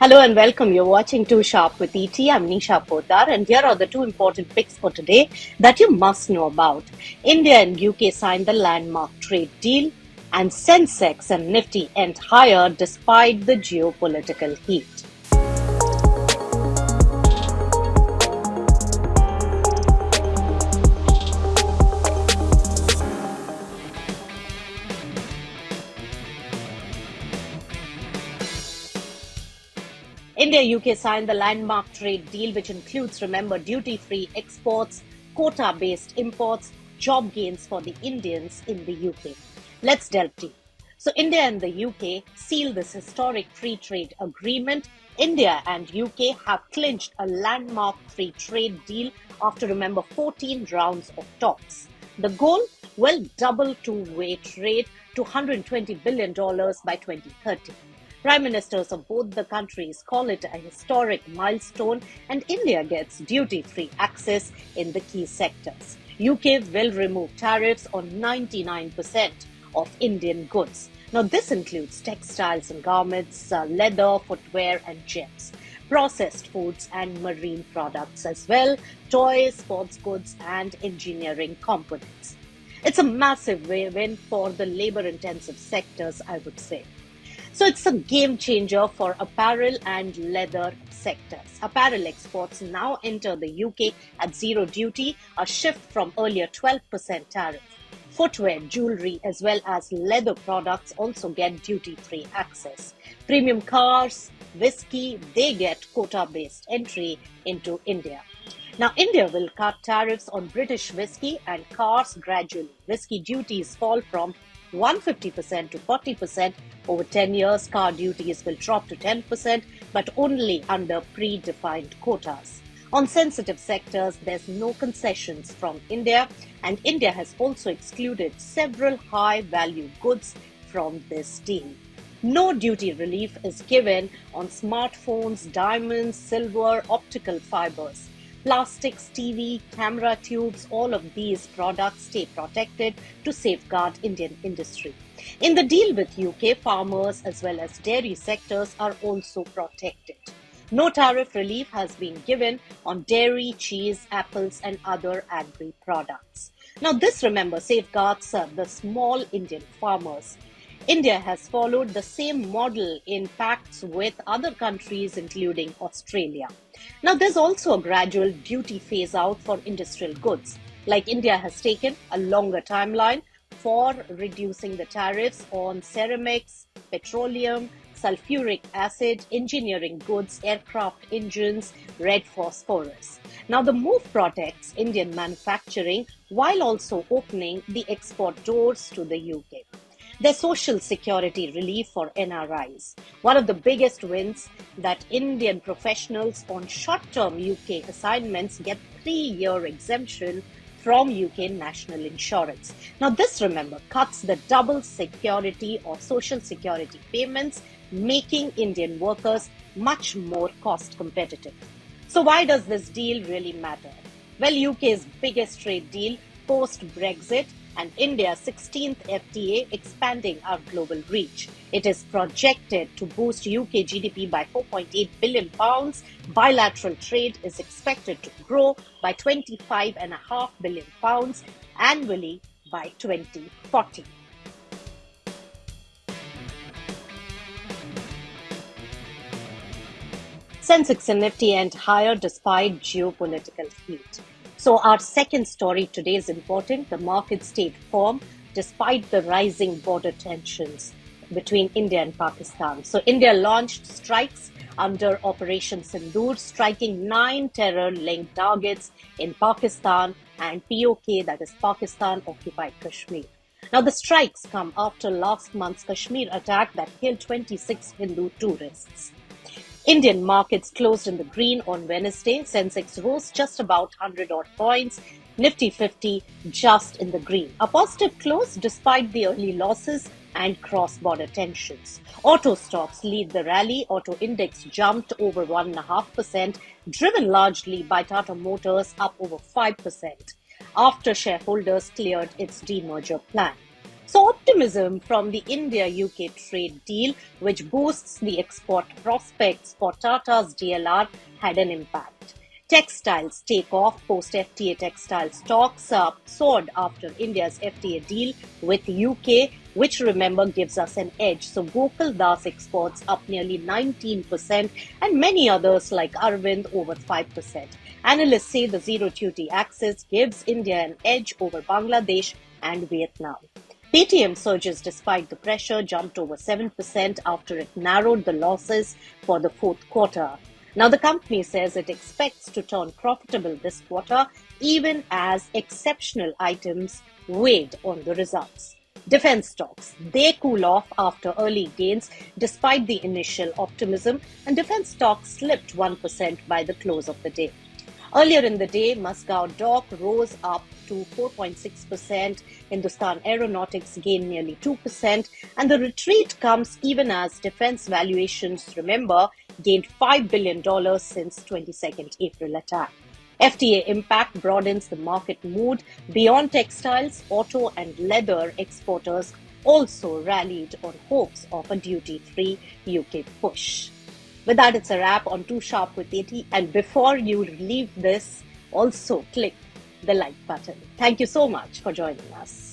Hello and welcome. You're watching Too Sharp with ET. I'm Nisha Poddar, and here are the two important picks for today that you must know about. India and UK signed the landmark trade deal, and Sensex and Nifty end higher despite the geopolitical heat. India UK signed the landmark trade deal, which includes, remember, duty free exports, quota based imports, job gains for the Indians in the UK. Let's delve deep. So, India and the UK sealed this historic free trade agreement. India and UK have clinched a landmark free trade deal after, remember, 14 rounds of talks. The goal will double two-way trade to $120 billion by 2030. Prime ministers of both the countries call it a historic milestone, and India gets duty free access in the key sectors. UK will remove tariffs on 99% of Indian goods. Now, this includes textiles and garments, leather, footwear, and gems, processed foods and marine products as well, toys, sports goods, and engineering components. It's a massive win for the labor intensive sectors, I would say. So it's a game changer for apparel and leather sectors. Apparel exports now enter the UK at zero duty, a shift from earlier 12% tariff. Footwear, jewelry, as well as leather products also get duty-free access. Premium cars, whiskey, they get quota-based entry into India. Now, India will cut tariffs on British whiskey and cars gradually. Whiskey duties fall from 150% to 40% over 10 years. Car duties will drop to 10%, but only under predefined quotas. On sensitive sectors, there's no concessions from India, and India has also excluded several high-value goods from this deal. No duty relief is given on smartphones, diamonds, silver, optical fibers. Plastics, TV, camera tubes, all of these products stay protected to safeguard Indian industry. In the deal with UK, farmers as well as dairy sectors are also protected. No tariff relief has been given on dairy, cheese, apples, and other agri products. Now, this, remember, safeguards the small Indian farmers. India has followed the same model in pacts with other countries, including Australia. Now, there's also a gradual duty phase out for industrial goods. Like India has taken a longer timeline for reducing the tariffs on ceramics, petroleum, sulfuric acid, engineering goods, aircraft engines, red phosphorus. Now, the move protects Indian manufacturing while also opening the export doors to the UK. There's social security relief for NRIs. One of the biggest wins that Indian professionals on short-term UK assignments get 3-year exemption from UK national insurance. Now, this, remember, cuts the double security or social security payments, making Indian workers much more cost competitive. So why does this deal really matter? Well, UK's biggest trade deal post-Brexit and India's 16th FTA, expanding our global reach. It is projected to boost UK GDP by £4.8 billion. Bilateral trade is expected to grow by £25.5 billion annually by 2040. Sensex and Nifty end higher despite geopolitical heat. So our second story today is important. The market stayed firm despite the rising border tensions between India and Pakistan. So India launched strikes under Operation Sindoor, striking 9 terror-linked targets in Pakistan and POK, that is Pakistan-occupied Kashmir. Now, the strikes come after last month's Kashmir attack that killed 26 Hindu tourists. Indian markets closed in the green on Wednesday. Sensex rose just about 100 odd points. Nifty 50 just in the green. A positive close despite the early losses and cross-border tensions. Auto stocks lead the rally. Auto index jumped over 1.5%, driven largely by Tata Motors, up over 5%, after shareholders cleared its demerger plan. So, optimism from the India UK trade deal, which boosts the export prospects for Tata's DLR, had an impact. Textiles take off post FTA textile stocks soared after India's FTA deal with UK, which remember gives us an edge. So Gokul Das exports up nearly 19% and many others like Arvind over 5%. Analysts say the zero duty access gives India an edge over Bangladesh and Vietnam. Paytm surges despite the pressure, jumped over 7% after it narrowed the losses for the fourth quarter. Now, the company says it expects to turn profitable this quarter, even as exceptional items weighed on the results. Defense stocks, they cool off after early gains despite the initial optimism, and defense stocks slipped 1% by the close of the day. Earlier in the day, Muscat Dock rose up to 4.6%, Hindustan Aeronautics gained nearly 2%, and the retreat comes even as defense valuations, remember, gained $5 billion since 22nd April attack. FTA impact broadens the market mood. Beyond textiles, auto and leather exporters also rallied on hopes of a duty-free UK push. With that, it's a wrap on 2 Sharp with Eti. And before you leave this, also click the like button. Thank you so much for joining us.